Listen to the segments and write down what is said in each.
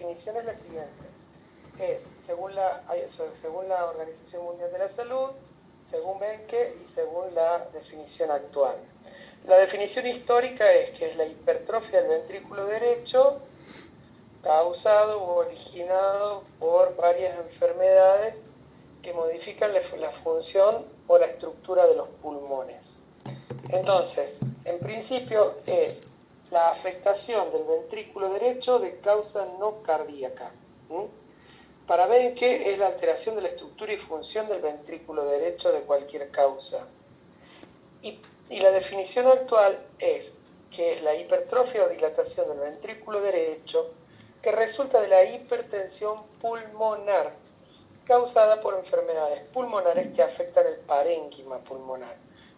definición es la siguiente. Según la Organización Mundial de la Salud, según Benke y según la definición actual. La definición histórica es que es la hipertrofia del ventrículo derecho causado o originado por varias enfermedades que modifican la función o la estructura de los pulmones. Entonces, en principio es la afectación del ventrículo derecho de causa no cardíaca. Para Benke es la alteración de la estructura y función del ventrículo derecho de cualquier causa. Y la definición actual es que la hipertrofia o dilatación del ventrículo derecho que resulta de la hipertensión pulmonar causada por enfermedades pulmonares que afectan el parénquima pulmonar,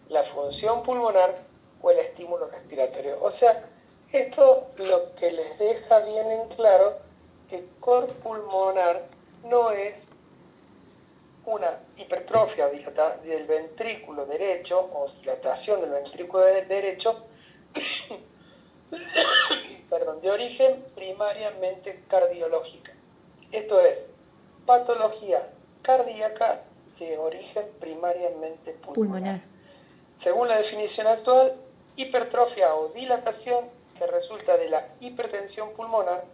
la función pulmonar o el estímulo respiratorio. O sea, esto lo que les deja bien en claro que cor pulmonar no es una hipertrofia del ventrículo derecho o dilatación del ventrículo derecho de origen primariamente cardiológica. Esto es, patología cardíaca de origen primariamente pulmonar. Según la definición actual, hipertrofia o dilatación que resulta de la hipertensión pulmonar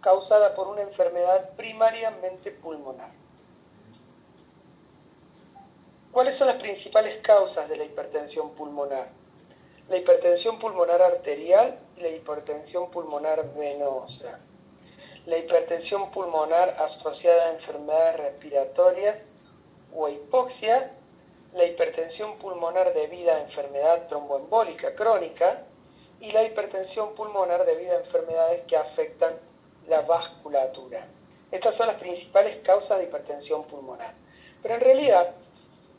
causada por una enfermedad primariamente pulmonar. ¿Cuáles son las principales causas de la hipertensión pulmonar? La hipertensión pulmonar arterial y la hipertensión pulmonar venosa. La hipertensión pulmonar asociada a enfermedades respiratorias o hipoxia, la hipertensión pulmonar debida a enfermedad tromboembólica crónica y la hipertensión pulmonar debida a enfermedades que afectan la vasculatura. Estas son las principales causas de hipertensión pulmonar. Pero en realidad,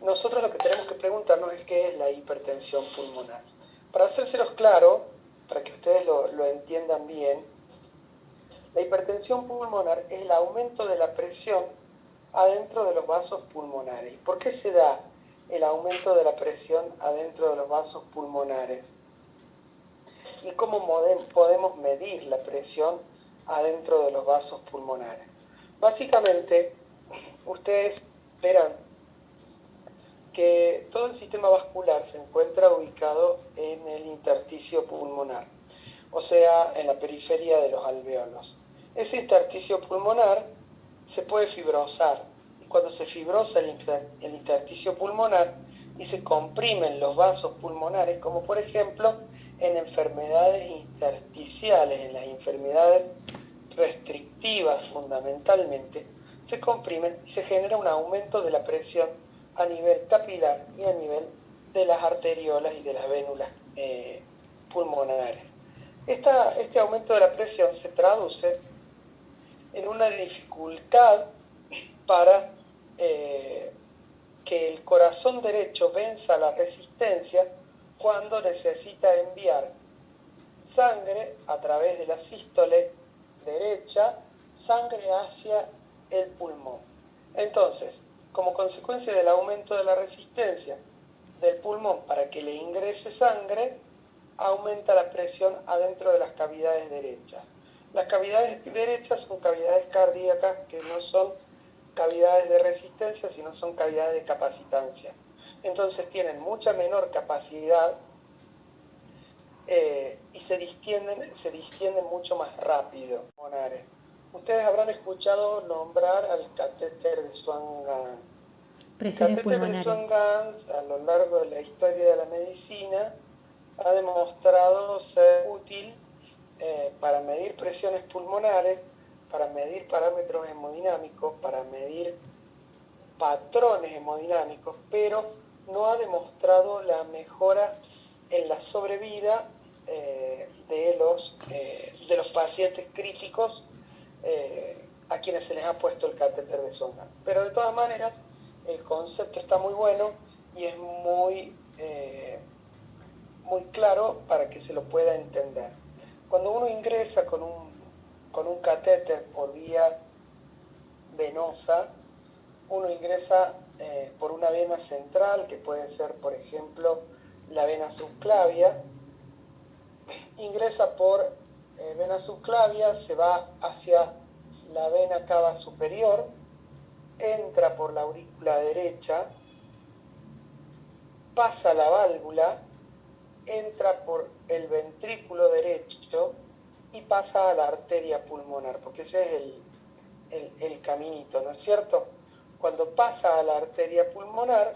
nosotros lo que tenemos que preguntarnos es qué es la hipertensión pulmonar. Para hacérselos claro, para que ustedes lo entiendan bien, la hipertensión pulmonar es el aumento de la presión adentro de los vasos pulmonares. ¿Por qué se da el aumento de la presión adentro de los vasos pulmonares? ¿Y cómo podemos medir la presión adentro de los vasos pulmonares? Básicamente, ustedes verán que todo el sistema vascular se encuentra ubicado en el intersticio pulmonar, o sea, en la periferia de los alvéolos. Ese intersticio pulmonar se puede fibrosar, y cuando se fibrosa el intersticio pulmonar y se comprimen los vasos pulmonares, como por ejemplo en enfermedades intersticiales, en las enfermedades restrictivas fundamentalmente, se comprimen y se genera un aumento de la presión a nivel capilar y a nivel de las arteriolas y de las vénulas pulmonares. Este aumento de la presión se traduce en una dificultad para que el corazón derecho venza la resistencia cuando necesita enviar sangre a través de la sístole derecha, sangre hacia el pulmón. Entonces, como consecuencia del aumento de la resistencia del pulmón para que le ingrese sangre, aumenta la presión adentro de las cavidades derechas. Las cavidades derechas son cavidades cardíacas que no son cavidades de resistencia, sino son cavidades de capacitancia. Entonces tienen mucha menor capacidad y se distienden mucho más rápido. Ustedes habrán escuchado nombrar al catéter de Swan-Ganz. El catéter de Swan-Ganz, a lo largo de la historia de la medicina, ha demostrado ser útil para medir presiones pulmonares, para medir parámetros hemodinámicos, para medir patrones hemodinámicos, pero no ha demostrado la mejora en la sobrevida de los pacientes críticos a quienes se les ha puesto el catéter de Swan-Ganz. Pero de todas maneras, el concepto está muy bueno y es muy claro para que se lo pueda entender. Cuando uno ingresa con un catéter por vía venosa, uno ingresa por una vena central, que puede ser, por ejemplo, la vena subclavia, ingresa por vena subclavia, se va hacia la vena cava superior, entra por la aurícula derecha, pasa la válvula, entra por el ventrículo derecho y pasa a la arteria pulmonar, porque ese es el caminito, ¿no es cierto? Cuando pasa a la arteria pulmonar,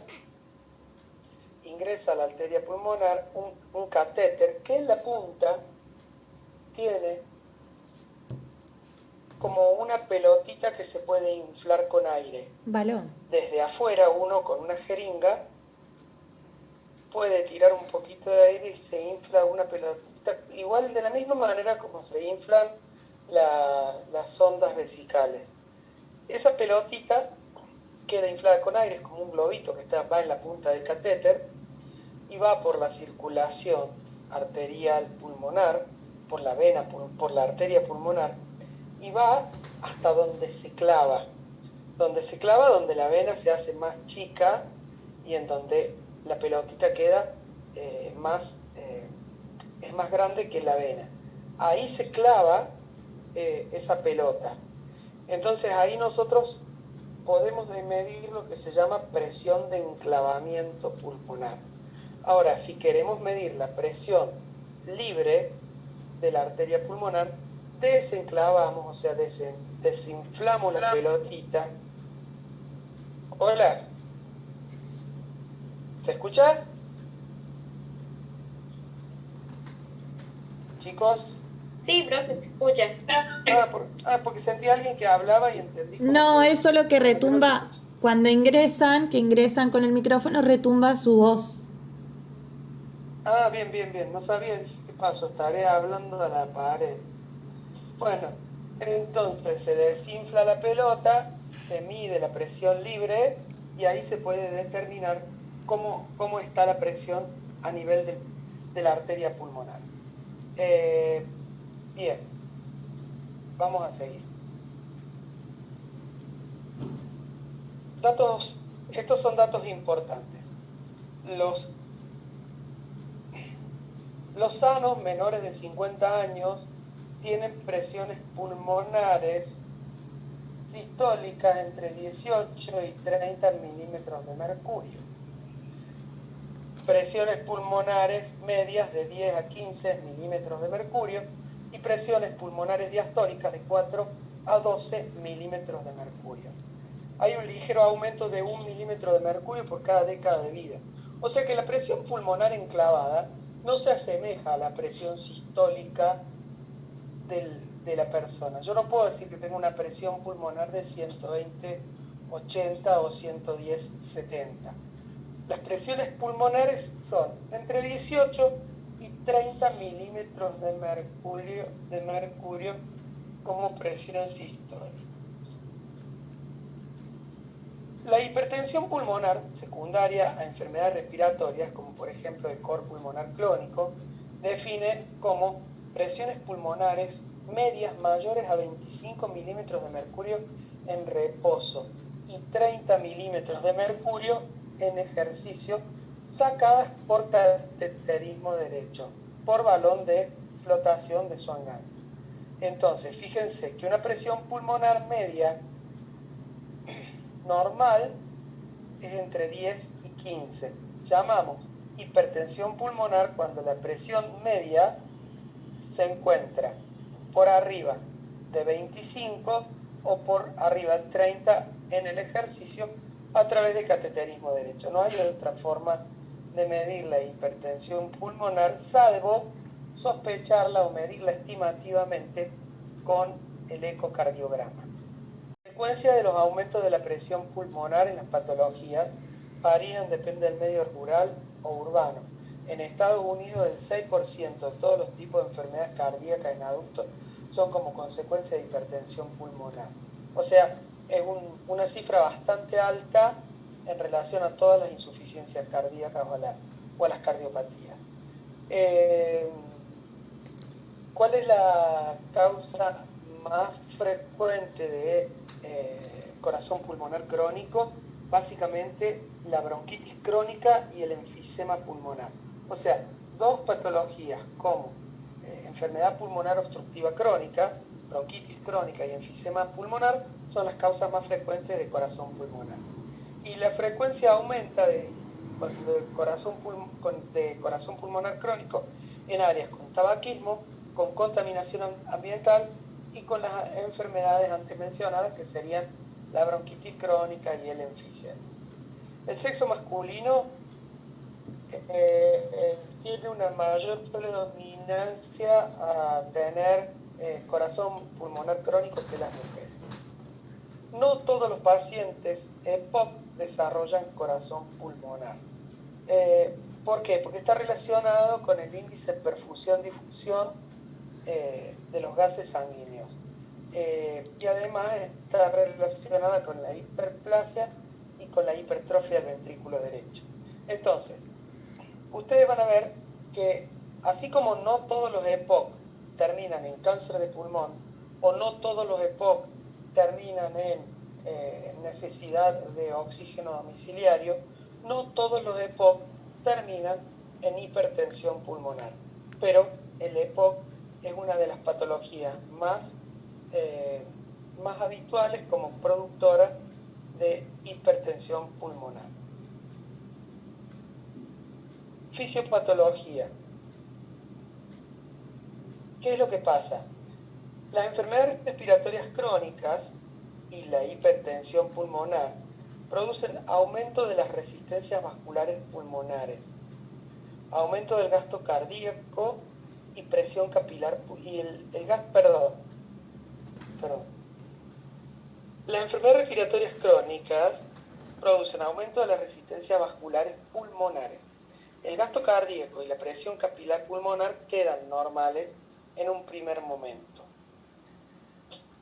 ingresa a la arteria pulmonar un catéter que en la punta tiene como una pelotita que se puede inflar con aire. Balón. Desde afuera uno con una jeringa puede tirar un poquito de aire y se infla una pelotita, igual de la misma manera como se inflan las ondas vesicales. Esa pelotita queda inflada con aire, es como un globito que va en la punta del catéter y va por la circulación arterial pulmonar, por la vena, por la arteria pulmonar, y va hasta donde se clava, donde la vena se hace más chica y en donde la pelotita queda es más grande que la vena. Ahí se clava esa pelota. Entonces ahí nosotros podemos medir lo que se llama presión de enclavamiento pulmonar. Ahora, si queremos medir la presión libre de la arteria pulmonar, desenclavamos, o sea, desinflamos la pelotita. Hola, ¿se escucha? Chicos. Sí, profe, se escucha. Porque sentí a alguien que hablaba y entendí como No, que es solo que no se retumba, escucha. cuando que ingresan con el micrófono, retumba su voz. Bien, bien, bien. No sabía, dije, ¿qué pasó? Estaré hablando a la pared. Bueno, entonces se desinfla la pelota, se mide la presión libre y ahí se puede determinar cómo está la presión a nivel de la arteria pulmonar. Bien, vamos a seguir. Estos son datos importantes. Los sanos menores de 50 años tienen presiones pulmonares sistólicas entre 18 y 30 milímetros de mercurio. Presiones pulmonares medias de 10 a 15 milímetros de mercurio y presiones pulmonares diastólicas de 4 a 12 milímetros de mercurio. Hay un ligero aumento de 1 milímetro de mercurio por cada década de vida. O sea que la presión pulmonar enclavada no se asemeja a la presión sistólica de la persona. Yo no puedo decir que tengo una presión pulmonar de 120, 80 o 110, 70. Las presiones pulmonares son entre 18 y 30 milímetros de mercurio como presión sistólica. La hipertensión pulmonar secundaria a enfermedades respiratorias, como por ejemplo el cor pulmonar crónico, define como presiones pulmonares medias mayores a 25 milímetros de mercurio en reposo y 30 milímetros de mercurio en ejercicio, sacadas por cateterismo derecho, por balón de flotación de Swan-Ganz. Entonces, fíjense que una presión pulmonar media normal es entre 10 y 15. Llamamos hipertensión pulmonar cuando la presión media se encuentra por arriba de 25 o por arriba de 30 en el ejercicio a través de cateterismo derecho. No hay otra forma de medir la hipertensión pulmonar salvo sospecharla o medirla estimativamente con el ecocardiograma. La frecuencia de los aumentos de la presión pulmonar en las patologías varían, depende del medio rural o urbano. En Estados Unidos, el 6% de todos los tipos de enfermedades cardíacas en adultos son como consecuencia de hipertensión pulmonar. O sea, es una cifra bastante alta en relación a todas las insuficiencias cardíacas o a las cardiopatías. ¿Cuál es la causa más frecuente de corazón pulmonar crónico? Básicamente la bronquitis crónica y el enfisema pulmonar. O sea, dos patologías como enfermedad pulmonar obstructiva crónica, bronquitis crónica y enfisema pulmonar son las causas más frecuentes de corazón pulmonar. Y la frecuencia aumenta de corazón pulmonar crónico en áreas con tabaquismo, con contaminación ambiental y con las enfermedades antes mencionadas, que serían la bronquitis crónica y el enfisema. El sexo masculino tiene una mayor predominancia a tener corazón pulmonar crónico que las mujeres. No todos los pacientes EPOC desarrollan corazón pulmonar. ¿Por qué? Porque está relacionado con el índice de perfusión-difusión de los gases sanguíneos. Y además está relacionada con la hiperplasia y con la hipertrofia del ventrículo derecho. Entonces, ustedes van a ver que así como no todos los EPOC terminan en cáncer de pulmón, o no todos los EPOC terminan en necesidad de oxígeno domiciliario, no todos los EPOC terminan en hipertensión pulmonar. Pero el EPOC es una de las patologías más habituales como productora de hipertensión pulmonar. Fisiopatología. ¿Qué es lo que pasa? Las enfermedades respiratorias crónicas y la hipertensión pulmonar producen aumento de las resistencias vasculares pulmonares, aumento del gasto cardíaco y presión capilar y Las enfermedades respiratorias crónicas producen aumento de las resistencias vasculares pulmonares. El gasto cardíaco y la presión capilar pulmonar quedan normales en un primer momento.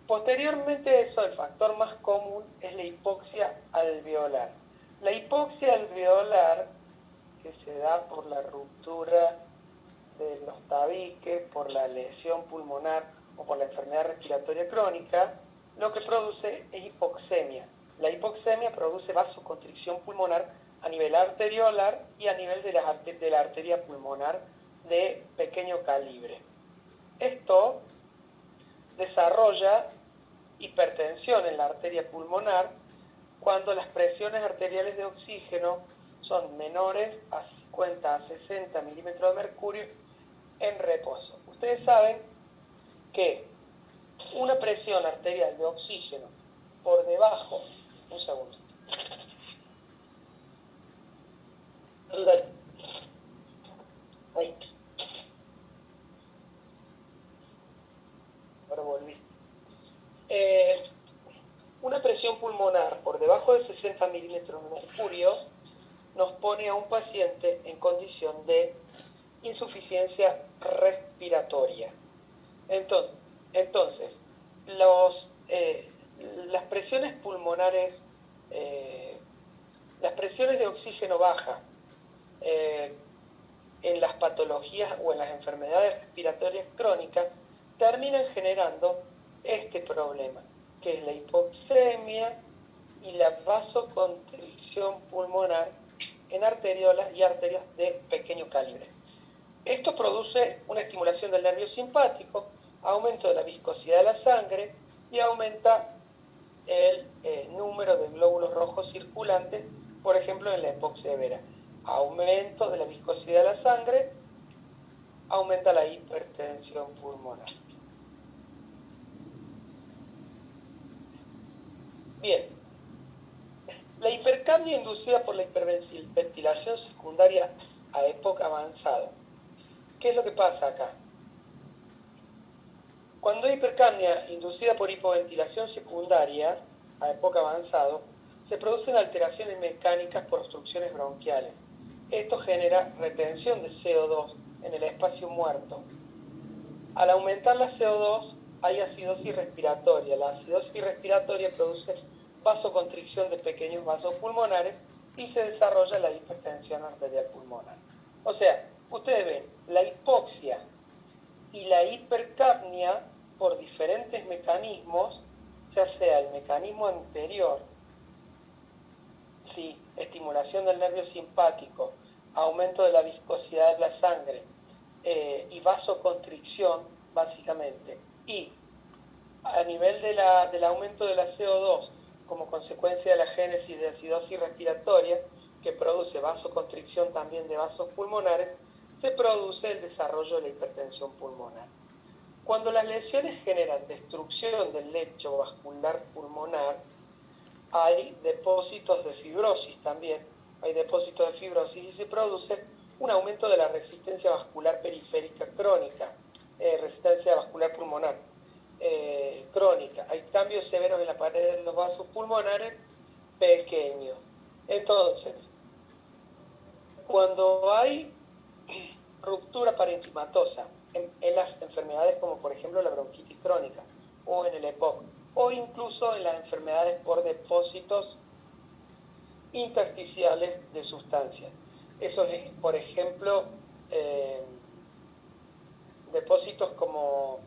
Posteriormente a eso, el factor más común es la hipoxia alveolar. La hipoxia alveolar, que se da por la ruptura de los tabiques, por la lesión pulmonar o por la enfermedad respiratoria crónica, lo que produce es hipoxemia. La hipoxemia produce vasoconstricción pulmonar a nivel arteriolar y a nivel de la arteria pulmonar de pequeño calibre. Esto desarrolla hipertensión en la arteria pulmonar cuando las presiones arteriales de oxígeno son menores a 50 a 60 milímetros de mercurio en reposo. Ustedes saben que una presión arterial de oxígeno por debajo, un segundo. Ahí. Ahora volví. Una presión pulmonar por debajo de 60 milímetros de mercurio nos pone a un paciente en condición de insuficiencia respiratoria. Entonces las presiones pulmonares, las presiones de oxígeno baja en las patologías o en las enfermedades respiratorias crónicas terminan generando este problema, que es la hipoxemia y la vasoconstricción pulmonar en arteriolas y arterias de pequeño calibre. Esto produce una estimulación del nervio simpático, aumento de la viscosidad de la sangre y aumenta el número de glóbulos rojos circulantes, por ejemplo en la hipoxia severa. Aumento de la viscosidad de la sangre, aumenta la hipertensión pulmonar. Bien, la hipercapnia inducida por la hiperventilación secundaria a EPOC avanzado. ¿Qué es lo que pasa acá? Cuando hay hipercapnia inducida por hipoventilación secundaria a EPOC avanzado, se producen alteraciones mecánicas por obstrucciones bronquiales. Esto genera retención de CO2 en el espacio muerto. Al aumentar la CO2 hay acidosis respiratoria. La acidosis respiratoria produce vasoconstricción de pequeños vasos pulmonares y se desarrolla la hipertensión arterial pulmonar. O sea, ustedes ven la hipoxia y la hipercapnia por diferentes mecanismos, ya sea el mecanismo anterior, estimulación del nervio simpático, aumento de la viscosidad de la sangre, y vasoconstricción, básicamente. Y a nivel del aumento de la CO2, como consecuencia de la génesis de acidosis respiratoria, que produce vasoconstricción también de vasos pulmonares, se produce el desarrollo de la hipertensión pulmonar. Cuando las lesiones generan destrucción del lecho vascular pulmonar, hay depósitos de fibrosis también, hay depósitos de fibrosis y se produce un aumento de la resistencia vascular periférica crónica, resistencia vascular pulmonar crónica. Hay cambios severos en la pared de los vasos pulmonares pequeños. Entonces, cuando hay ruptura parenquimatosa en las enfermedades como por ejemplo la bronquitis crónica o en el EPOC o incluso en las enfermedades por depósitos intersticiales de sustancias. Eso es, por ejemplo, depósitos como,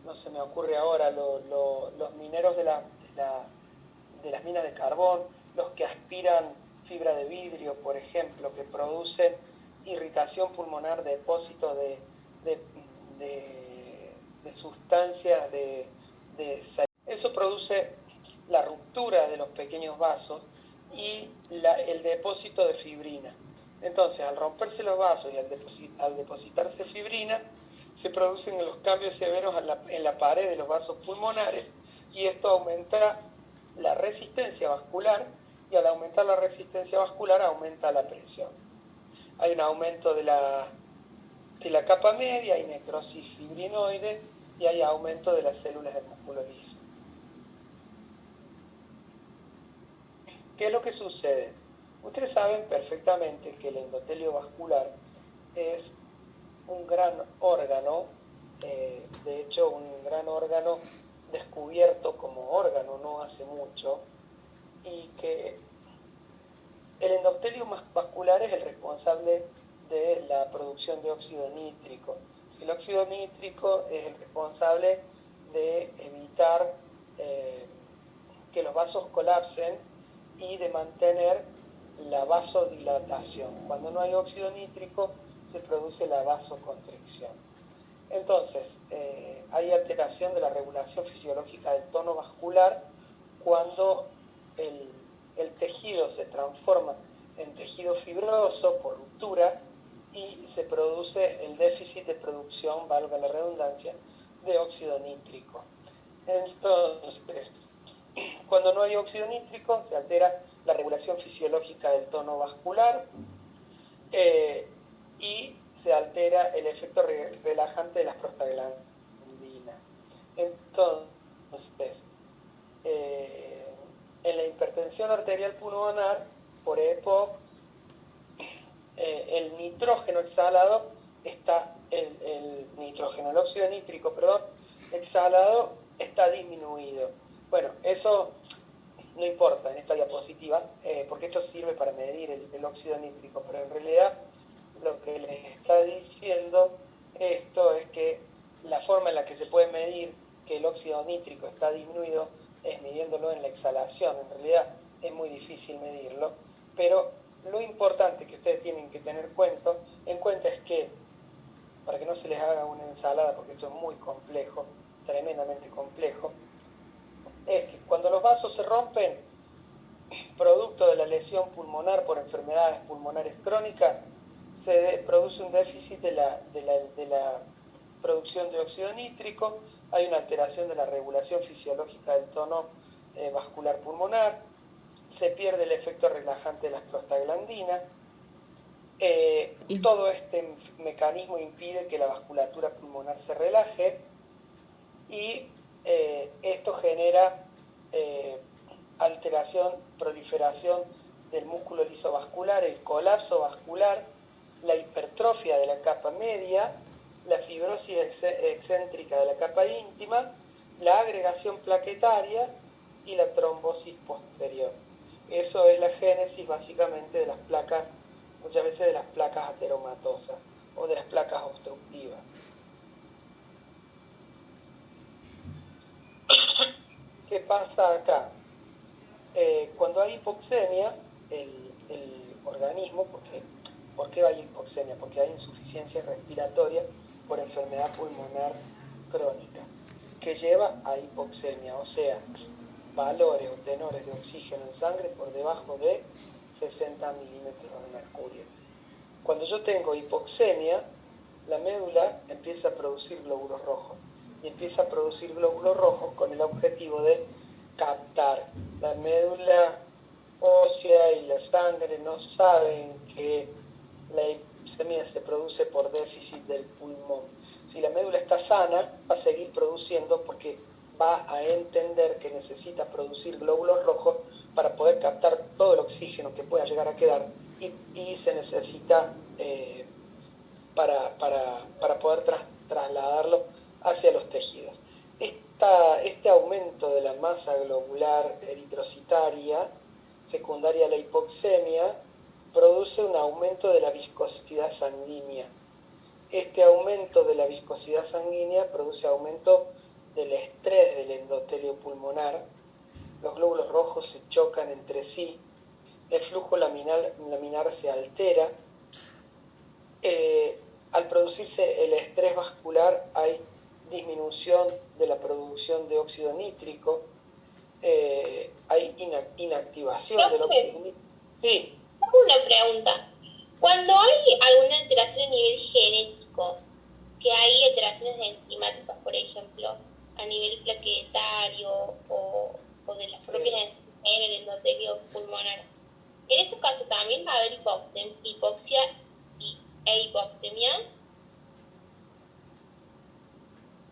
no se me ocurre ahora, los mineros de las minas de carbón, los que aspiran fibra de vidrio, por ejemplo, que producen irritación pulmonar, depósitos de sustancias eso produce la ruptura de los pequeños vasos y el depósito de fibrina. Entonces, al romperse los vasos y al depositarse fibrina, se producen los cambios severos en la pared de los vasos pulmonares y esto aumenta la resistencia vascular y al aumentar la resistencia vascular aumenta la presión. Hay un aumento de la capa media, hay necrosis fibrinoide y hay aumento de las células del músculo liso. ¿Qué es lo que sucede? Ustedes saben perfectamente que el endotelio vascular es un gran órgano, de hecho un gran órgano descubierto como órgano no hace mucho, y que el endotelio vascular es el responsable de la producción de óxido nítrico. El óxido nítrico es el responsable de evitar que los vasos colapsen y de mantener la vasodilatación. Cuando no hay óxido nítrico se produce la vasoconstricción. Entonces, hay alteración de la regulación fisiológica del tono vascular cuando el tejido se transforma en tejido fibroso por ruptura y se produce el déficit de producción, valga la redundancia, de óxido nítrico. Entonces, cuando no hay óxido nítrico se altera la regulación fisiológica del tono vascular y se altera el efecto relajante de las prostaglandinas. Entonces, en la hipertensión arterial pulmonar por EPOC, el nitrógeno exhalado está, el óxido nítrico, exhalado está disminuido. Bueno, eso no importa en esta diapositiva, porque esto sirve para medir el óxido nítrico, pero en realidad lo que les está diciendo esto es que la forma en la que se puede medir que el óxido nítrico está disminuido es midiéndolo en la exhalación. En realidad es muy difícil medirlo, pero lo importante que ustedes tienen que tener en cuenta es que, para que no se les haga una ensalada, porque esto es muy complejo, tremendamente complejo, es que cuando los vasos se rompen, producto de la lesión pulmonar por enfermedades pulmonares crónicas, se produce un déficit de la producción de óxido nítrico, hay una alteración de la regulación fisiológica del tono vascular pulmonar, se pierde el efecto relajante de las prostaglandinas, todo este mecanismo impide que la vasculatura pulmonar se relaje y esto genera alteración, proliferación del músculo liso vascular, el colapso vascular, la hipertrofia de la capa media, la fibrosis excéntrica de la capa íntima, la agregación plaquetaria y la trombosis posterior. Eso es la génesis básicamente de las placas, muchas veces de las placas ateromatosas o de las placas obstructivas. ¿Qué pasa acá? Cuando hay hipoxemia, el organismo, porque ¿Por qué hay hipoxemia? Porque hay insuficiencia respiratoria por enfermedad pulmonar crónica, que lleva a hipoxemia, o sea, valores o tenores de oxígeno en sangre por debajo de 60 milímetros de mercurio. Cuando yo tengo hipoxemia, la médula empieza a producir glóbulos rojos, y empieza a producir glóbulos rojos con el objetivo de captar. La médula ósea y la sangre no saben que la hipoxemia se produce por déficit del pulmón. Si la médula está sana, va a seguir produciendo porque va a entender que necesita producir glóbulos rojos para poder captar todo el oxígeno que pueda llegar a quedar y se necesita para poder trasladarlo hacia los tejidos. Este aumento de la masa globular eritrocitaria, secundaria a la hipoxemia, produce un aumento de la viscosidad sanguínea. Este aumento de la viscosidad sanguínea produce aumento del estrés del endotelio pulmonar, los glóbulos rojos se chocan entre sí, el flujo laminar se altera. Al producirse el estrés vascular hay disminución de la producción de óxido nítrico, hay inactivación del óxido nítrico. Sí. Una pregunta. Cuando hay alguna alteración a nivel genético, que hay alteraciones enzimáticas, por ejemplo, a nivel plaquetario o de las propias enzimas en el endotelio pulmonar, en ese caso también va a haber hipoxia e hipoxemia.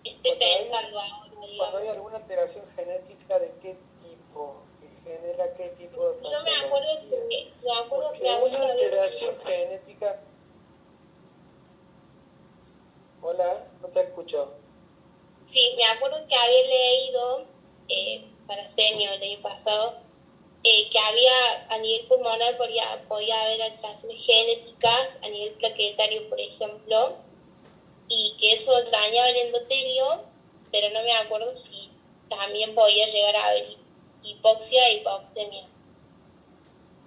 Estoy pensando ahora, digamos. Cuando hay alguna alteración genética, ¿de qué tipo? ¿Que genera qué tipo de patología? Yo me acuerdo que una alteración genética... Hola, no te escucho. Sí, me acuerdo que había leído para semio el año pasado que había a nivel pulmonar podía haber alteraciones genéticas a nivel plaquetario, por ejemplo, y que eso dañaba el endotelio, pero no me acuerdo si también podía llegar a haber hipoxia e hipoxemia.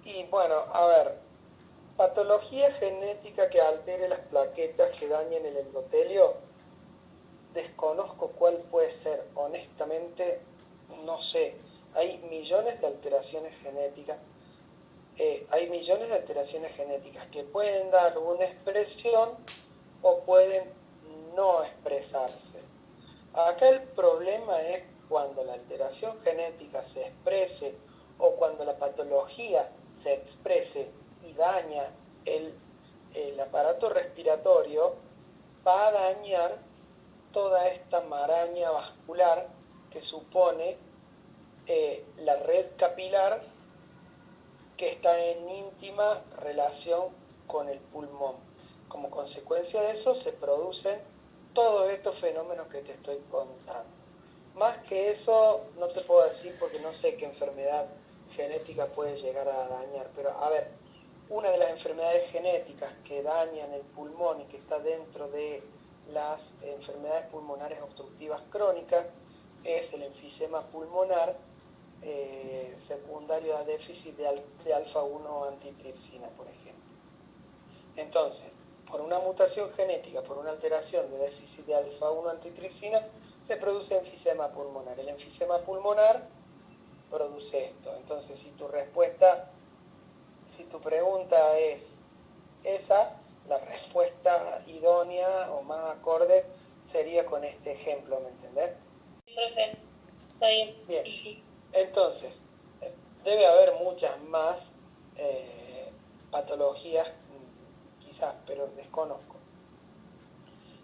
Y bueno, a ver, patología genética que altere las plaquetas, que dañen el endotelio, desconozco cuál puede ser, honestamente no sé. Hay millones de alteraciones genéticas, que pueden dar una expresión o pueden no expresarse. Acá el problema es cuando la alteración genética se exprese o cuando la patología se exprese y daña el aparato respiratorio, va a dañar toda esta maraña vascular que supone la red capilar, que está en íntima relación con el pulmón. Como consecuencia de eso se producen todos estos fenómenos que te estoy contando. Más que eso no te puedo decir porque no sé qué enfermedad genética puede llegar a dañar, pero a ver, una de las enfermedades genéticas que dañan el pulmón y que está dentro de las enfermedades pulmonares obstructivas crónicas es el enfisema pulmonar secundario a déficit de alfa-1 antitripsina, por ejemplo. Entonces, por una mutación genética, por una alteración de déficit de alfa-1 antitripsina, se produce enfisema pulmonar. El enfisema pulmonar produce esto. Entonces, si tu pregunta es esa, la respuesta idónea o más acorde sería con este ejemplo, ¿me entendés? Profe, está bien. Bien, entonces, debe haber muchas más patologías, quizás, pero desconozco.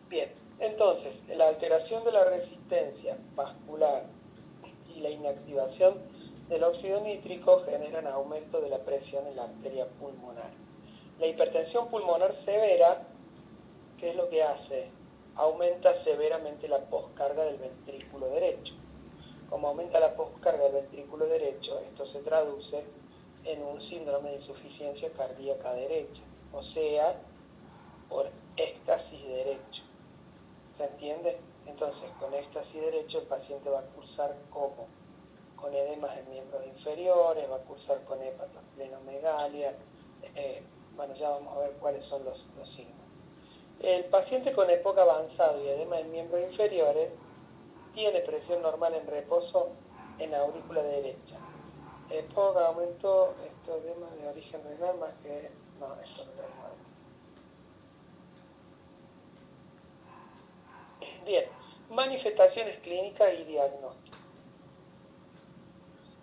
Bien, entonces, la alteración de la resistencia vascular y la inactivación del óxido nítrico generan aumento de la presión en la arteria pulmonar. La hipertensión pulmonar severa, ¿qué es lo que hace? Aumenta severamente la poscarga del ventrículo derecho. Como aumenta la poscarga del ventrículo derecho, esto se traduce en un síndrome de insuficiencia cardíaca derecha, o sea, por éxtasis derecho. ¿Se entiende? Entonces, con éxtasis derecho el paciente va a cursar como con edemas en miembros inferiores, va a cursar con hepatosplenomegalia, Bueno, ya vamos a ver cuáles son los signos. El paciente con EPOC avanzado y edema en miembros inferiores tiene presión normal en reposo en la aurícula derecha. EPOC aumentó, esto edema de origen renal más que... No, esto no es normal. Bien, manifestaciones clínicas y diagnóstico.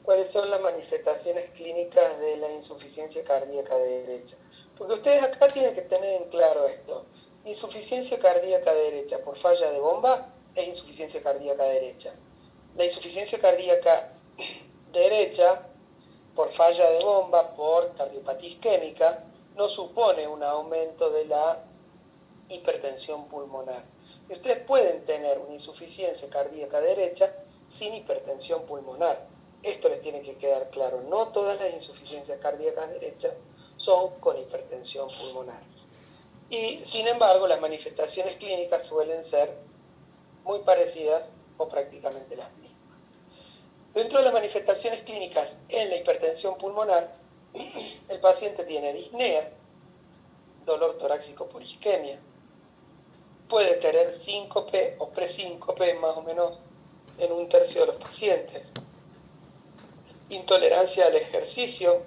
¿Cuáles son las manifestaciones clínicas de la insuficiencia cardíaca derecha? Porque ustedes acá tienen que tener en claro esto. Insuficiencia cardíaca derecha por falla de bomba es insuficiencia cardíaca derecha. La insuficiencia cardíaca derecha por falla de bomba, por cardiopatía isquémica, no supone un aumento de la hipertensión pulmonar. Y ustedes pueden tener una insuficiencia cardíaca derecha sin hipertensión pulmonar. Esto les tiene que quedar claro. No todas las insuficiencias cardíacas derechas son con hipertensión pulmonar. Y, sin embargo, las manifestaciones clínicas suelen ser muy parecidas o prácticamente las mismas. Dentro de las manifestaciones clínicas en la hipertensión pulmonar, el paciente tiene disnea, dolor torácico por isquemia, puede tener síncope o presíncope más o menos en un tercio de los pacientes, intolerancia al ejercicio,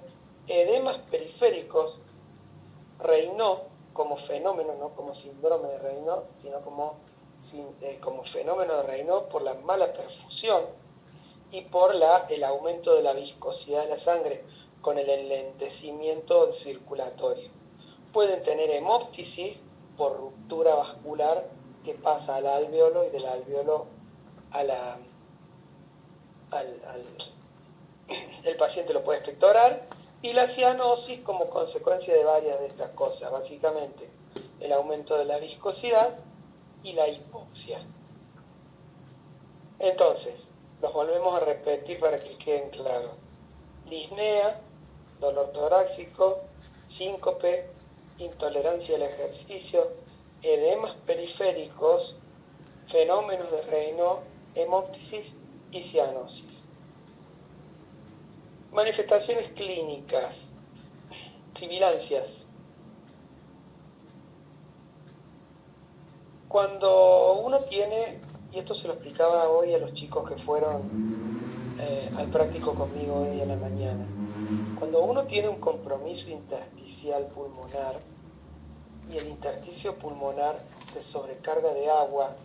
edemas periféricos, Raynaud como fenómeno, no como síndrome de Raynaud, sino como fenómeno de Raynaud por la mala perfusión y por el aumento de la viscosidad de la sangre con el enlentecimiento circulatorio. Pueden tener hemóptisis por ruptura vascular que pasa al alvéolo y del alvéolo el paciente lo puede expectorar, y la cianosis como consecuencia de varias de estas cosas, básicamente el aumento de la viscosidad y la hipoxia. Entonces, los volvemos a repetir para que queden claros. Disnea, dolor torácico, síncope, intolerancia al ejercicio, edemas periféricos, fenómenos de Raynaud, hemóptisis y cianosis. Manifestaciones clínicas, sibilancias. Cuando uno tiene, y esto se lo explicaba hoy a los chicos que fueron al práctico conmigo hoy en la mañana, cuando uno tiene un compromiso intersticial pulmonar y el intersticio pulmonar se sobrecarga de agua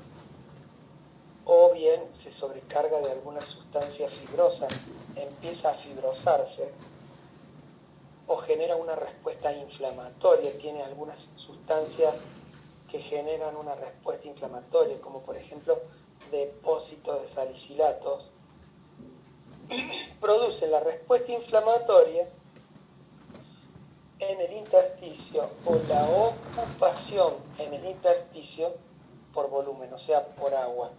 o bien se sobrecarga de alguna sustancia fibrosa, empieza a fibrosarse o genera una respuesta inflamatoria, tiene algunas sustancias que generan una respuesta inflamatoria, como por ejemplo depósitos de salicilatos, produce la respuesta inflamatoria en el intersticio o la ocupación en el intersticio por volumen, o sea, por agua.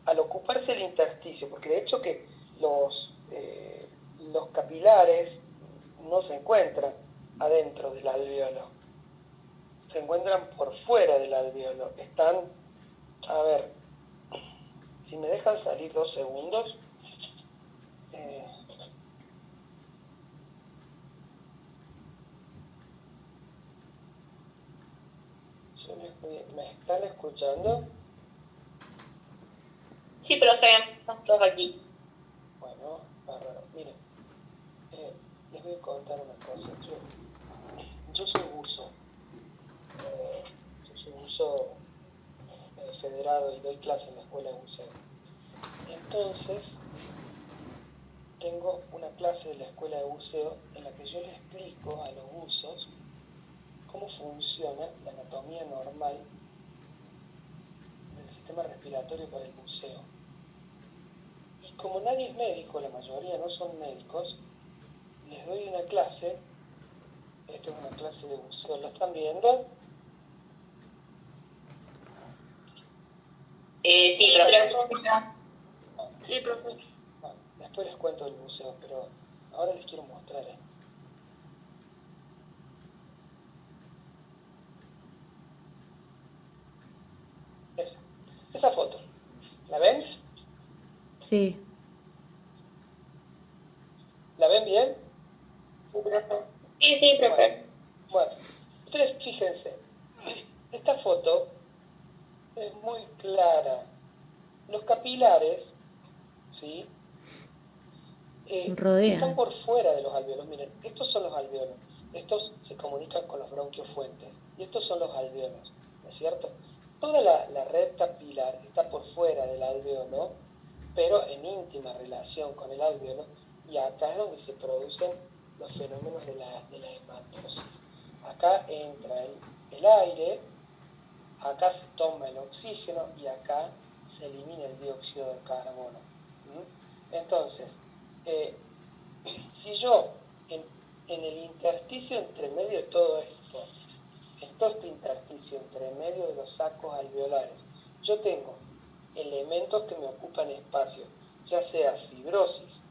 Al ocuparse el intersticio, porque de hecho que los capilares no se encuentran adentro del alvéolo, se encuentran por fuera del alvéolo. Están, a ver, si me dejan salir 2 segundos, ¿me están escuchando? Sí, pero estamos todos aquí. Bueno, bárbaro. Miren, les voy a contar una cosa. Yo soy buzo. Yo soy buzo federado y doy clase en la escuela de buceo. Entonces, tengo una clase de la escuela de buceo en la que yo les explico a los buzos cómo funciona la anatomía normal del sistema respiratorio para el buceo. Y como nadie es médico, la mayoría no son médicos, les doy una clase. Esta es una clase de buceo, ¿la están viendo? Sí, profe. Sí, profe. Bueno, después les cuento el buceo, pero ahora les quiero mostrar esto. Esa foto, ¿la ven? Sí. ¿La ven bien? Sí, profe. Bueno, ustedes fíjense, esta foto es muy clara. Los capilares, ¿sí? Están Rodean. por fuera de los alvéolos. Miren, estos son los alvéolos. Estos se comunican con los bronquiofuentes. Y estos son los alvéolos, ¿no es cierto? Toda la red capilar está por fuera del alvéolo, pero en íntima relación con el alvéolo. Y acá es donde se producen los fenómenos de la hematosis. Acá entra el aire, acá se toma el oxígeno y acá se elimina el dióxido de carbono. Entonces, si yo en el intersticio entre medio de todo esto, en todo este intersticio entre medio de los sacos alveolares, yo tengo elementos que me ocupan espacio, ya sea fibrosis,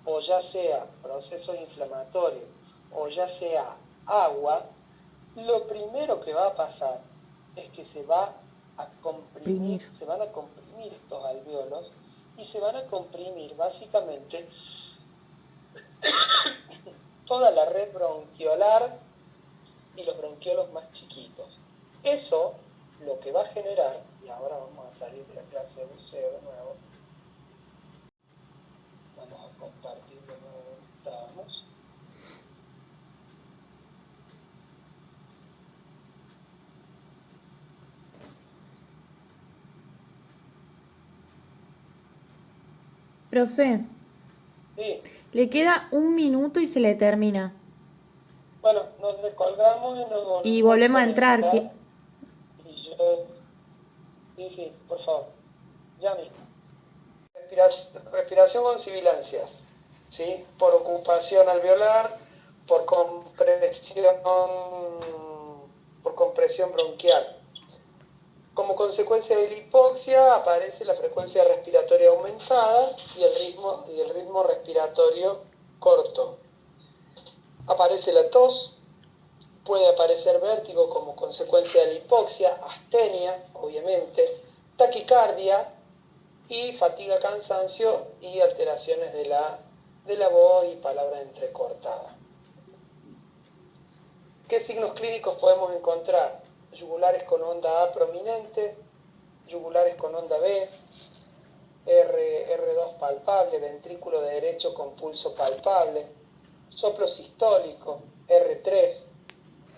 o ya sea procesos inflamatorios, o ya sea agua, lo primero que va a pasar es que se van a comprimir estos alvéolos y se van a comprimir básicamente toda la red bronquiolar y los bronquiolos más chiquitos. Eso lo que va a generar, y ahora vamos a salir de la clase de buceo de nuevo, vamos a compartir de nuevo donde estábamos. Profe, Sí. le queda 1 minuto y se le termina. Bueno, nos descolgamos y nos volvemos Y volvemos a entrar. conectar. Y yo... Sí, por favor. Yami. Respiración con sibilancias, ¿sí? Por ocupación alveolar, por compresión bronquial. Como consecuencia de la hipoxia aparece la frecuencia respiratoria aumentada y el ritmo respiratorio corto. Aparece la tos, puede aparecer vértigo como consecuencia de la hipoxia, astenia, obviamente, taquicardia y fatiga, cansancio y alteraciones de la voz y palabra entrecortada. ¿Qué signos clínicos podemos encontrar? Yugulares con onda A prominente, yugulares con onda B, R2 palpable, ventrículo derecho con pulso palpable, soplo sistólico, R3,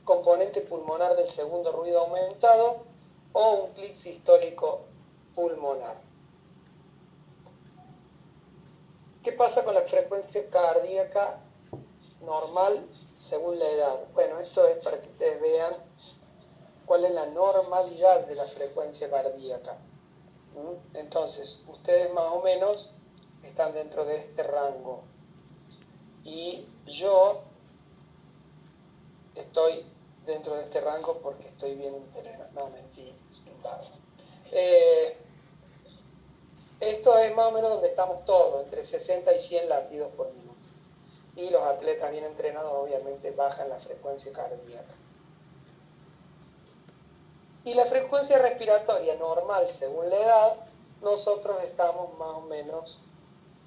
componente pulmonar del segundo ruido aumentado o un clic sistólico pulmonar. ¿Qué pasa con la frecuencia cardíaca normal según la edad? Bueno, esto es para que ustedes vean cuál es la normalidad de la frecuencia cardíaca. Entonces, ustedes más o menos están dentro de este rango. Y yo estoy dentro de este rango porque estoy bien entrenado. No, mentira, es un vago. Esto es más o menos donde estamos todos, entre 60 y 100 latidos por minuto. Y los atletas bien entrenados obviamente bajan la frecuencia cardíaca. Y la frecuencia respiratoria normal según la edad, nosotros estamos más o menos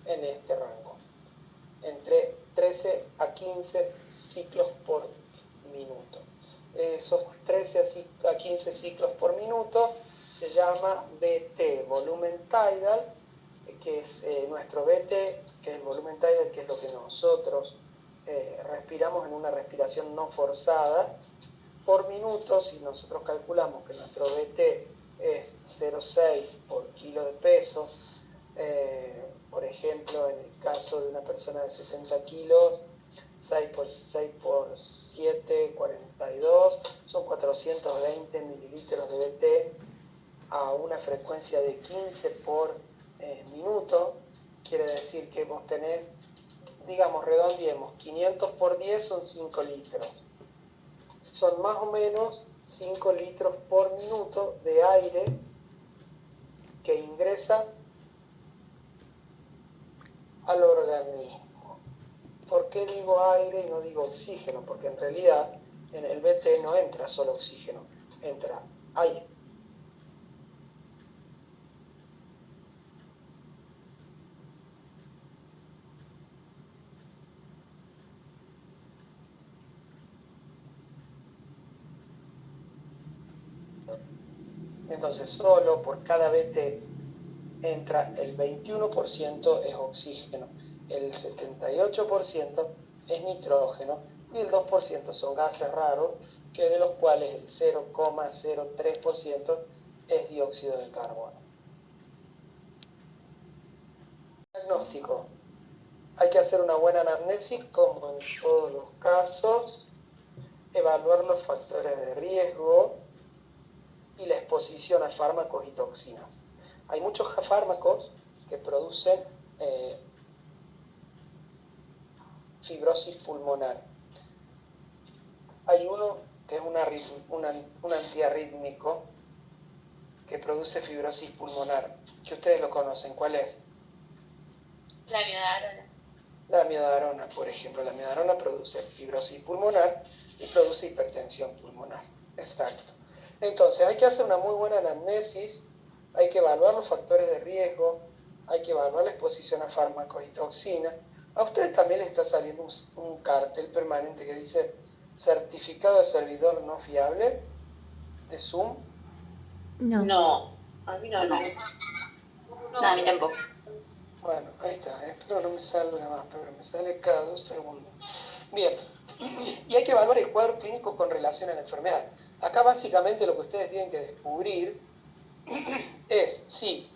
en este rango, entre 13 a 15 ciclos por minuto. Esos 13 a 15 ciclos por minuto se llama BT, volumen tidal, que es nuestro BT, que es el volumen tidal, que es lo que nosotros respiramos en una respiración no forzada por minuto. Si nosotros calculamos que nuestro BT es 0,6 por kilo de peso, por ejemplo, en el caso de una persona de 70 kilos, 6 por 7, 42, son 420 mililitros de BT a una frecuencia de 15 por minuto. Quiere decir que vos tenés, digamos, redondeemos, 500 por 10 son 5 litros. Son más o menos 5 litros por minuto de aire que ingresa al organismo. ¿Por qué digo aire y no digo oxígeno? Porque en realidad en el BT no entra solo oxígeno, entra aire. Entonces solo por cada BT entra el 21% es oxígeno, el 78% es nitrógeno y el 2% son gases raros, que de los cuales el 0,03% es dióxido de carbono. Diagnóstico. Hay que hacer una buena anamnesis, como en todos los casos, evaluar los factores de riesgo y la exposición a fármacos y toxinas. Hay muchos fármacos que producen fibrosis pulmonar. Hay uno que es un antiarrítmico que produce fibrosis pulmonar, que ustedes lo conocen. ¿Cuál es? La miodarona. La amiodarona, por ejemplo. La amiodarona produce fibrosis pulmonar y produce hipertensión pulmonar. Exacto. Entonces hay que hacer una muy buena anamnesis, hay que evaluar los factores de riesgo, hay que evaluar la exposición a fármacos y toxinas. A ustedes también les está saliendo un cartel permanente que dice certificado de servidor no fiable de Zoom. No, a mí no. No, a mí tampoco. Bueno, ahí está, espero no me salga más, pero me sale cada 2 segundos. Bien, y hay que evaluar el cuadro clínico con relación a la enfermedad. Acá básicamente lo que ustedes tienen que descubrir es si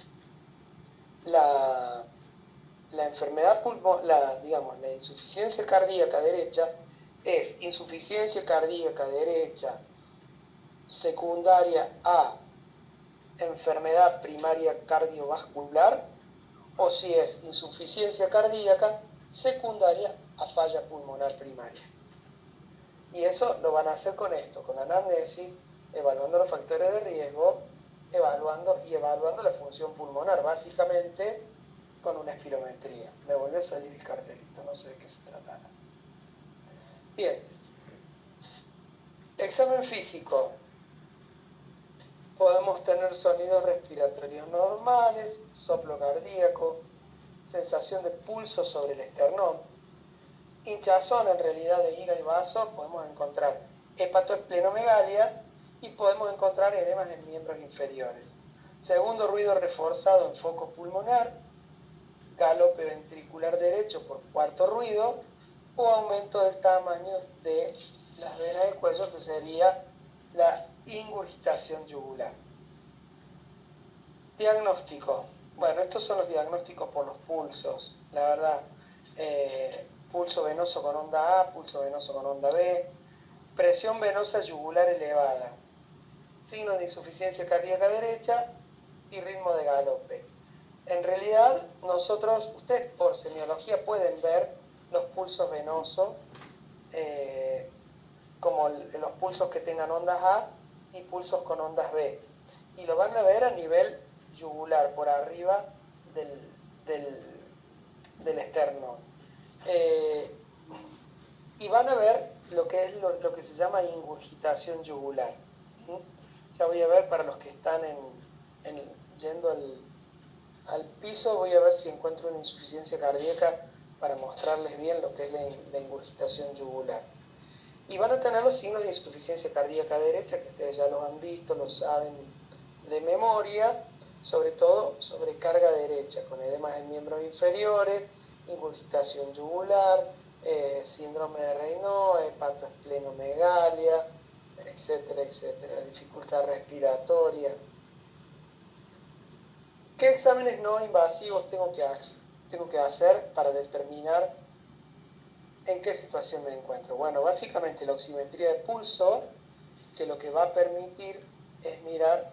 la enfermedad pulmonar, la insuficiencia cardíaca derecha es insuficiencia cardíaca derecha secundaria a enfermedad primaria cardiovascular o si es insuficiencia cardíaca secundaria a falla pulmonar primaria. Y eso lo van a hacer con esto, con anamnesis, evaluando los factores de riesgo, evaluando la función pulmonar, básicamente con una espirometría. Me vuelve a salir el cartelito, no sé de qué se trata. Bien. Examen físico. Podemos tener sonidos respiratorios normales, soplo cardíaco, sensación de pulso sobre el esternón, hinchazón en realidad de hígado y vaso, podemos encontrar hepatoesplenomegalia y podemos encontrar edemas en miembros inferiores. Segundo, ruido reforzado en foco pulmonar, galope ventricular derecho por cuarto ruido o aumento del tamaño de las venas del cuello, que sería la ingurgitación yugular. Diagnóstico. Bueno, estos son los diagnósticos por los pulsos, la verdad. Pulso venoso con onda A, pulso venoso con onda B, presión venosa yugular elevada, signos de insuficiencia cardíaca derecha y ritmo de galope. En realidad, ustedes por semiología pueden ver los pulsos venosos, como los pulsos que tengan ondas A y pulsos con ondas B. Y lo van a ver a nivel yugular, por arriba del esternón. Y van a ver lo que es lo que se llama ingurgitación yugular. Ya voy a ver, para los que están yendo al piso, voy a ver si encuentro una insuficiencia cardíaca para mostrarles bien lo que es la ingurgitación yugular. Y van a tener los signos de insuficiencia cardíaca derecha, que ustedes ya los han visto, los saben de memoria, sobre todo sobrecarga derecha, con edemas en miembros inferiores, ingurgitación yugular, síndrome de Raynaud, hepatoesplenomegalia, etcétera, etcétera, dificultad respiratoria. ¿Qué exámenes no invasivos tengo que hacer para determinar en qué situación me encuentro? Bueno, básicamente la oximetría de pulso, que lo que va a permitir es mirar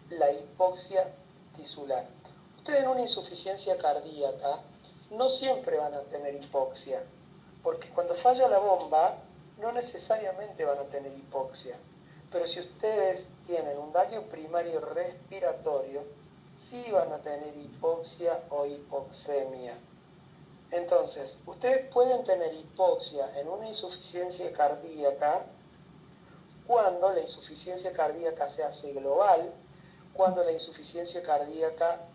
la hipoxia tisular. Ustedes en una insuficiencia cardíaca no siempre van a tener hipoxia, porque cuando falla la bomba no necesariamente van a tener hipoxia, pero si ustedes tienen un daño primario respiratorio, sí van a tener hipoxia o hipoxemia. Entonces, ustedes pueden tener hipoxia en una insuficiencia cardíaca cuando la insuficiencia cardíaca se hace global, cuando la insuficiencia cardíaca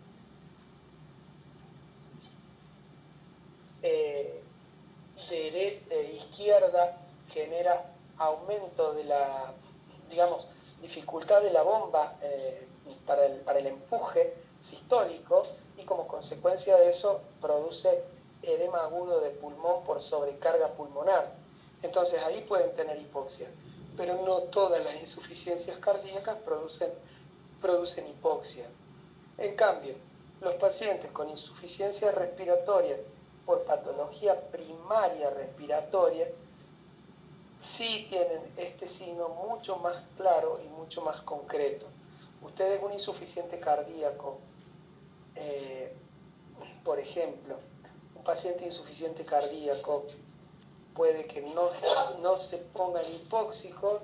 izquierda genera aumento de dificultad de la bomba para el empuje sistólico, y como consecuencia de eso produce edema agudo de pulmón por sobrecarga pulmonar. Entonces ahí pueden tener hipoxia, pero no todas las insuficiencias cardíacas producen hipoxia. En cambio, los pacientes con insuficiencia respiratoria por patología primaria respiratoria sí tienen este signo mucho más claro y mucho más concreto. Ustedes un insuficiente cardíaco, por ejemplo, un paciente insuficiente cardíaco puede que no se pongan hipóxicos,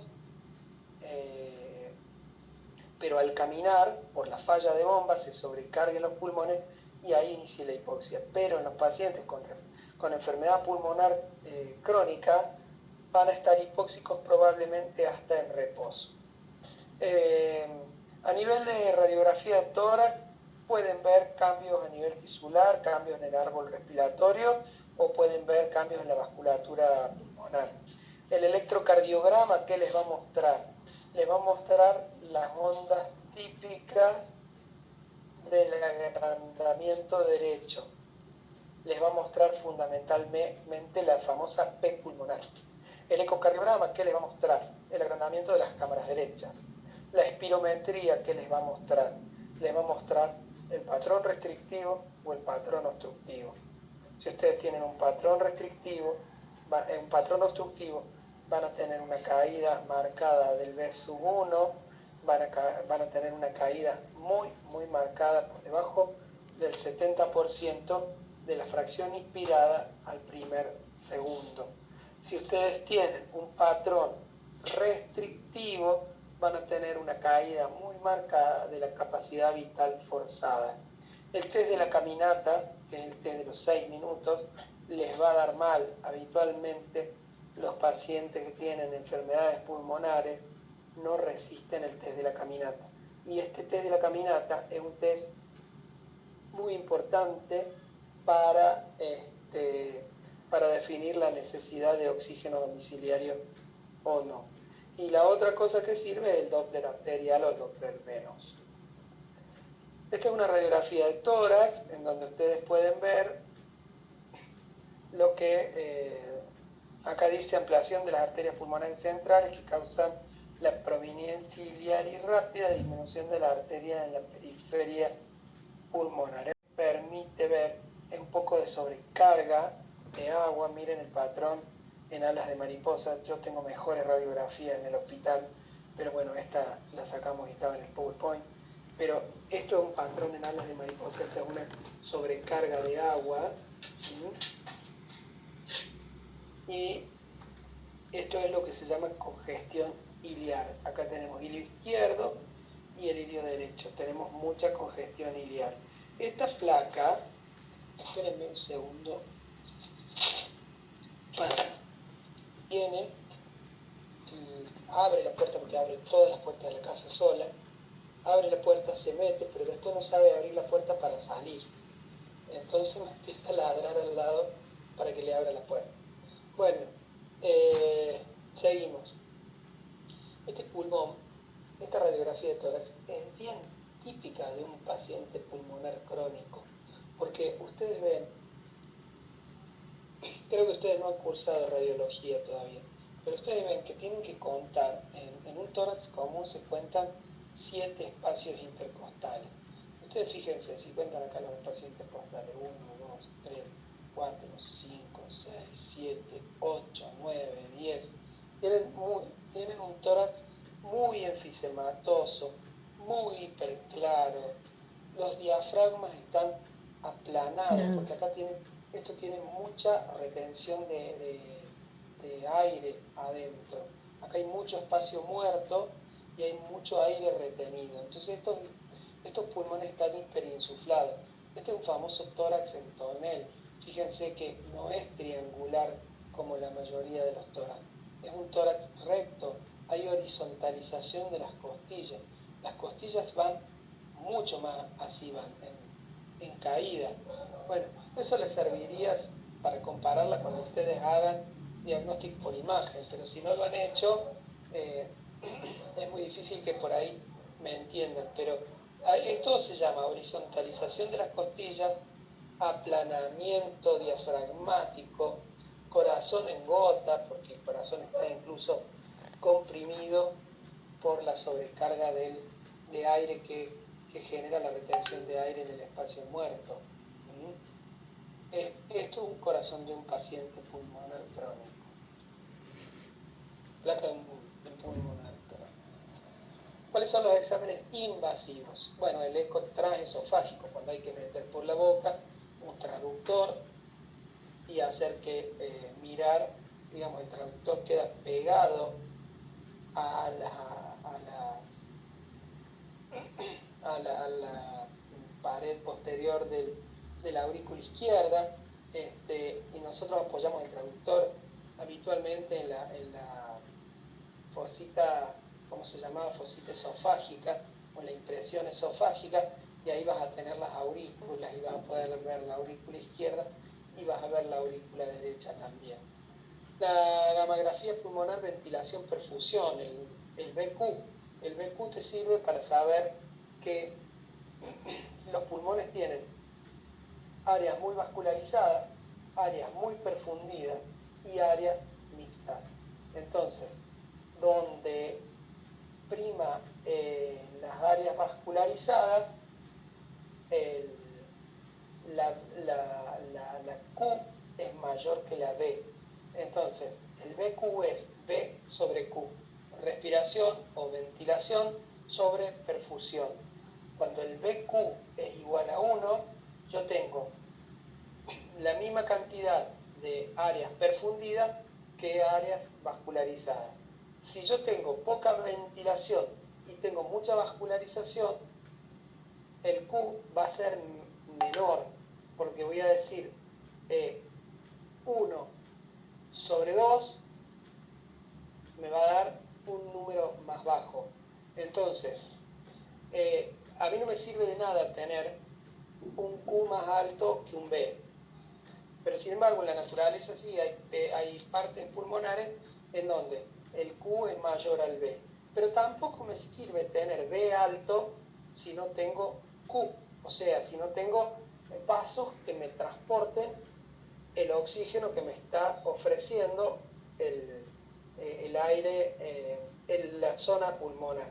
pero al caminar, por la falla de bomba, se sobrecarguen los pulmones y ahí inicia la hipoxia. Pero en los pacientes con enfermedad pulmonar crónica van a estar hipóxicos probablemente hasta en reposo. A nivel de radiografía de tórax pueden ver cambios a nivel tisular, cambios en el árbol respiratorio, o pueden ver cambios en la vasculatura pulmonar. El electrocardiograma, ¿qué les va a mostrar? Les va a mostrar las ondas típicas del agrandamiento derecho. Les va a mostrar fundamentalmente la famosa P pulmonar. El ecocardiograma, ¿qué les va a mostrar? El agrandamiento de las cámaras derechas. La espirometría, ¿qué les va a mostrar? Les va a mostrar el patrón restrictivo o el patrón obstructivo. Si ustedes tienen un patrón restrictivo, un patrón obstructivo, van a tener una caída marcada del V1, van a tener una caída muy, muy marcada por debajo del 70% de la fracción inspirada al primer segundo. Si ustedes tienen un patrón restrictivo, van a tener una caída muy marcada de la capacidad vital forzada. El test de la caminata, que es el test de los 6 minutos, les va a dar mal. Habitualmente los pacientes que tienen enfermedades pulmonares no resisten el test de la caminata. Y este test de la caminata es un test muy importante para definir la necesidad de oxígeno domiciliario o no. Y la otra cosa que sirve es el Doppler arterial o Doppler venoso. Esta es una radiografía de tórax en donde ustedes pueden ver lo que acá dice: ampliación de las arterias pulmonares centrales que causan la prominencia iliar y rápida disminución de la arteria en la periferia pulmonar. Permite ver un poco de sobrecarga de agua. Miren el patrón en alas de mariposa. Yo tengo mejores radiografías en el hospital, pero bueno, esta la sacamos y estaba en el PowerPoint. Pero esto es un patrón en alas de mariposa, esta es una sobrecarga de agua. Y esto es lo que se llama congestión iliar. Acá tenemos ilio izquierdo y el ilio derecho. Tenemos mucha congestión iliar. Esta placa, espérenme un segundo, pasa, tiene, abre la puerta, porque abre todas las puertas de la casa sola, abre la puerta, se mete, pero después no sabe abrir la puerta para salir. Entonces me empieza a ladrar al lado para que le abra la puerta. Bueno, seguimos. Este pulmón, esta radiografía de tórax es bien típica de un paciente pulmonar crónico, porque ustedes ven, creo que ustedes no han cursado radiología todavía, pero ustedes ven que tienen que contar, en un tórax común se cuentan 7 espacios intercostales. Ustedes fíjense, si cuentan acá los espacios intercostales: 1, 2, 3, 4, 5, 6, 7, 8, 9, 10. Tienen un tórax muy enfisematoso, muy hiperclaro. Los diafragmas están aplanados, porque acá esto tiene mucha retención de aire adentro. Acá hay mucho espacio muerto y hay mucho aire retenido. Entonces estos pulmones están hiperinsuflados. Este es un famoso tórax en tonel. Fíjense que no es triangular como la mayoría de los tórax. Es un tórax recto. Hay horizontalización de las costillas. Las costillas van mucho más así, van en caída. Bueno, eso les serviría para compararla cuando ustedes hagan diagnóstico por imagen, pero si no lo han hecho, es muy difícil que por ahí me entiendan, pero esto se llama horizontalización de las costillas, aplanamiento diafragmático, corazón en gota, porque el corazón está incluso comprimido por la sobrecarga de aire que genera la retención de aire en el espacio muerto. Esto es un corazón de un paciente pulmonar crónico. Placa de pulmonar crónico. ¿Cuáles son los exámenes invasivos? Bueno, el eco transesofágico, cuando hay que meter por la boca un traductor y hacer que mirar, digamos, el traductor queda pegado a la pared posterior de la aurícula izquierda, y nosotros apoyamos el traductor habitualmente en la fosita, ¿cómo se llamaba? Fosita esofágica, o la impresión esofágica, y ahí vas a tener las aurículas y vas a poder ver la aurícula izquierda y vas a ver la aurícula derecha también. La gamografía pulmonar, ventilación, perfusión, el BQ. El BQ te sirve para saber que los pulmones tienen áreas muy vascularizadas, áreas muy perfundidas y áreas mixtas. Entonces, donde prima las áreas vascularizadas, la Q es mayor que la B. Entonces, el BQ es B sobre Q, respiración o ventilación sobre perfusión. Cuando el BQ es igual a 1, yo tengo la misma cantidad de áreas perfundidas que áreas vascularizadas. Si yo tengo poca ventilación y tengo mucha vascularización, el Q va a ser menor, porque voy a decir 1 sobre 2 me va a dar un número más bajo. Entonces, a mí no me sirve de nada tener un Q más alto que un B. Pero sin embargo, en la naturaleza sí hay partes pulmonares en donde el Q es mayor al B. Pero tampoco me sirve tener B alto si no tengo Q. O sea, si no tengo vasos que me transporten el oxígeno que me está ofreciendo el aire en la zona pulmonar.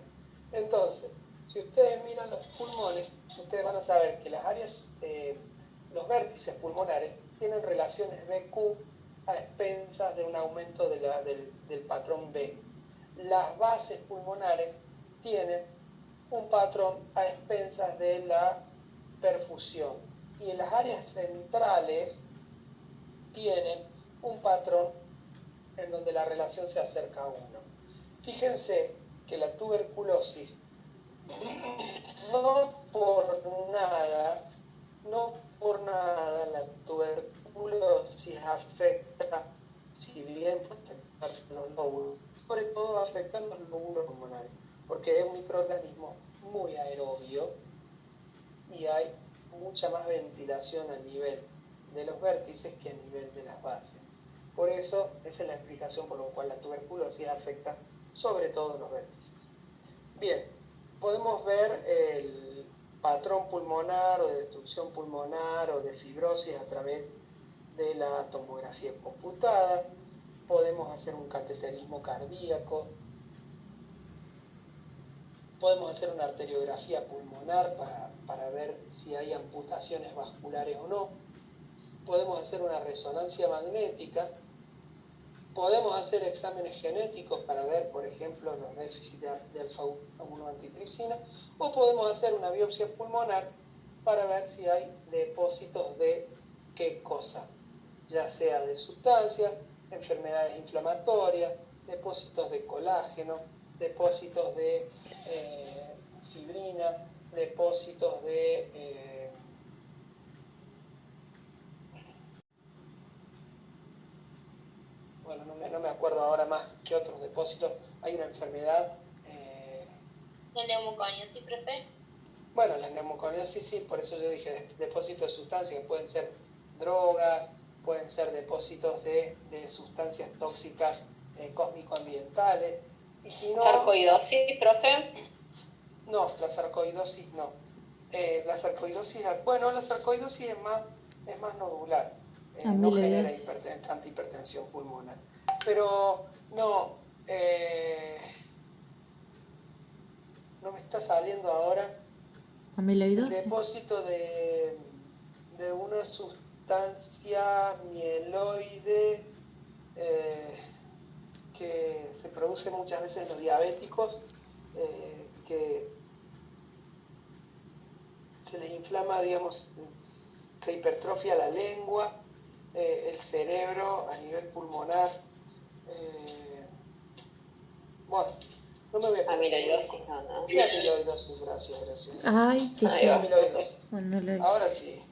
Entonces, si ustedes miran los pulmones, ustedes van a saber que las áreas, los vértices pulmonares tienen relaciones BQ a expensas de un aumento del patrón B. Las bases pulmonares tienen un patrón a expensas de la perfusión. Y en las áreas centrales tienen un patrón en donde la relación se acerca a 1. Fíjense que la tuberculosis no por nada la tuberculosis afecta, si bien los lóbulos, sobre todo afecta los lóbulos pulmonares, porque es un microorganismo muy aerobio y hay mucha más ventilación a nivel de los vértices que a nivel de las bases. Por eso, esa es la explicación por la cual la tuberculosis afecta sobre todo los vértices. Bien, podemos ver el patrón pulmonar o de destrucción pulmonar o de fibrosis a través de la tomografía computada. Podemos hacer un cateterismo cardíaco. Podemos hacer una arteriografía pulmonar para ver si hay amputaciones vasculares o no. Podemos hacer una resonancia magnética. Podemos hacer exámenes genéticos para ver, por ejemplo, los déficits de alfa-1 antitripsina, o podemos hacer una biopsia pulmonar para ver si hay depósitos de qué cosa, ya sea de sustancias, enfermedades inflamatorias, depósitos de colágeno, depósitos de fibrina, depósitos de bueno, no me acuerdo ahora más qué otros depósitos. Hay una enfermedad. ¿La neumoconiosis, profe? Bueno, la neumoconiosis sí, por eso yo dije depósitos de sustancias, que pueden ser drogas, pueden ser depósitos de sustancias tóxicas cósmico-ambientales, Y si no, ¿Sarcoidosis, profe? no, la sarcoidosis no. La sarcoidosis, bueno, la sarcoidosis es más nodular, no genera tanta hipertensión pulmonar. Pero no, no me está saliendo ahora el depósito de una sustancia mieloide que se produce muchas veces en los diabéticos, que se les inflama, digamos, se hipertrofia la lengua, el cerebro a nivel pulmonar. Bueno, no me voy a... Amiloidosis, no. Sí, amiloidosis, gracias. Ay, qué sí, amiloidosis. Bueno, no ahora sí.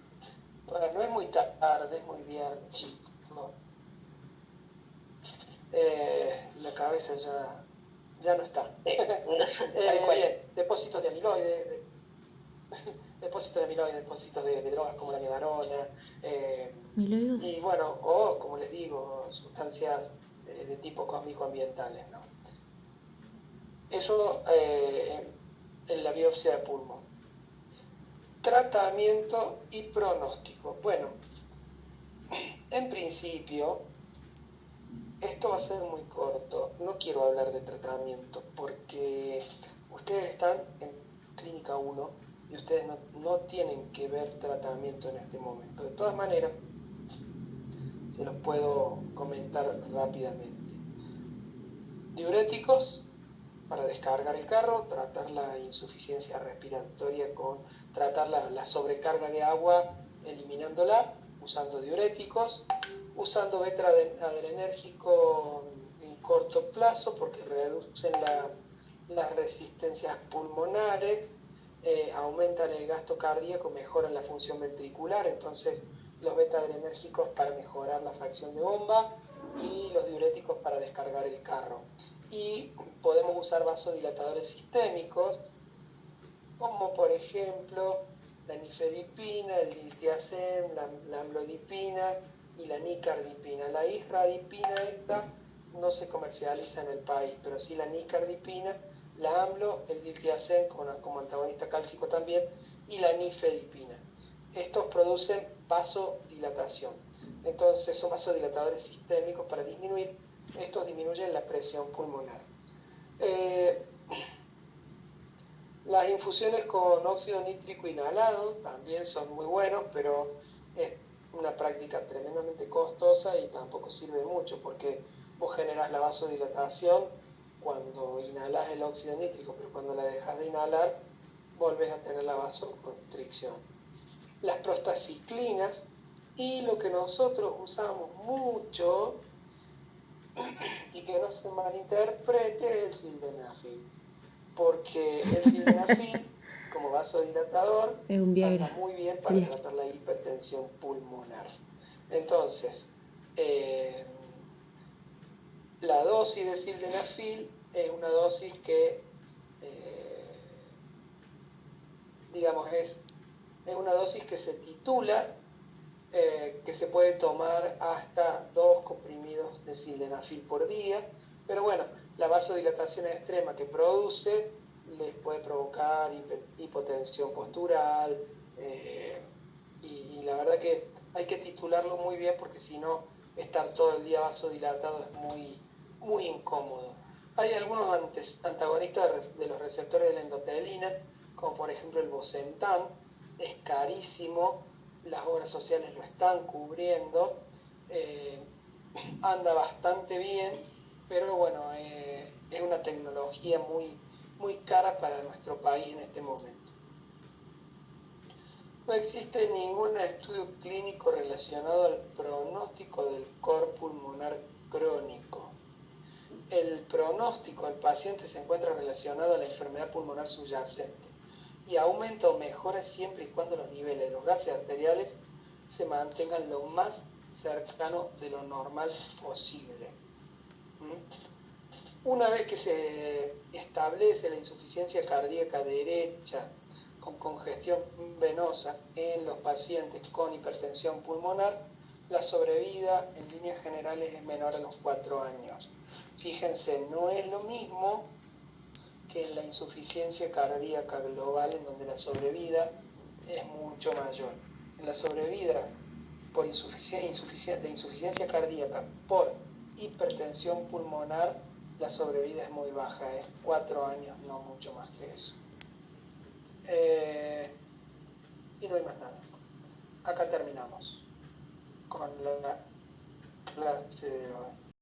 Bueno, no es muy tarde, es muy viernes, chicos. No. La cabeza ya no está. Bien, depósitos de amiloide, depósitos de drogas como la medarona, y bueno, o como les digo, sustancias de tipo cósmico-ambientales, ¿no? Eso en la biopsia de pulmón. Tratamiento y pronóstico. Bueno, en principio, esto va a ser muy corto. No quiero hablar de tratamiento porque ustedes están en Clínica 1 y ustedes no tienen que ver tratamiento en este momento. De todas maneras, se los puedo comentar rápidamente. Diuréticos para descargar el carro, tratar la insuficiencia respiratoria tratar la sobrecarga de agua eliminándola, usando diuréticos, usando beta-adrenérgico en corto plazo porque reducen las resistencias pulmonares, aumentan el gasto cardíaco, mejoran la función ventricular, entonces los beta-adrenérgicos para mejorar la fracción de bomba y los diuréticos para descargar el carro. Y podemos usar vasodilatadores sistémicos, como por ejemplo la nifedipina, el diltiazem, la amlodipina y la nicardipina. La isradipina esta no se comercializa en el país, pero sí la nicardipina, la amlo, el diltiazem como antagonista cálcico también, y la nifedipina. Estos producen vasodilatación. Entonces son vasodilatadores sistémicos para disminuir. Estos disminuyen la presión pulmonar. Las infusiones con óxido nítrico inhalado también son muy buenos, pero es una práctica tremendamente costosa y tampoco sirve mucho porque vos generás la vasodilatación cuando inhalás el óxido nítrico, pero cuando la dejas de inhalar volvés a tener la vasoconstricción. Las prostaciclinas y lo que nosotros usamos mucho y que no se malinterprete el sildenafil, porque el sildenafil como vasodilatador anda muy bien para tratar la hipertensión pulmonar. Entonces, la dosis de sildenafil es una dosis que digamos es una dosis que se titula que se puede tomar hasta 2 comprimidos de sildenafil por día, pero bueno, la vasodilatación extrema que produce les puede provocar hipotensión postural, y la verdad que hay que titularlo muy bien porque si no, estar todo el día vasodilatado es muy incómodo. Hay algunos antagonistas de los receptores de la endotelina, como por ejemplo el Bosentan, es carísimo, las obras sociales lo están cubriendo, anda bastante bien, pero bueno, es una tecnología muy cara para nuestro país en este momento. No existe ningún estudio clínico relacionado al pronóstico del cor pulmonar crónico. El pronóstico del paciente se encuentra relacionado a la enfermedad pulmonar subyacente y aumenta o mejora siempre y cuando los niveles de los gases arteriales se mantengan lo más cercano de lo normal posible. Una vez que se establece la insuficiencia cardíaca derecha con congestión venosa en los pacientes con hipertensión pulmonar, la sobrevida en líneas generales es menor a los 4 años. fíjense, no es lo mismo que en la insuficiencia cardíaca global, en donde la sobrevida es mucho mayor. En la sobrevida por insuficiencia cardíaca por hipertensión pulmonar, la sobrevida es muy baja, es 4 años, no mucho más que eso. Y no hay más nada. Acá terminamos con la clase de hoy.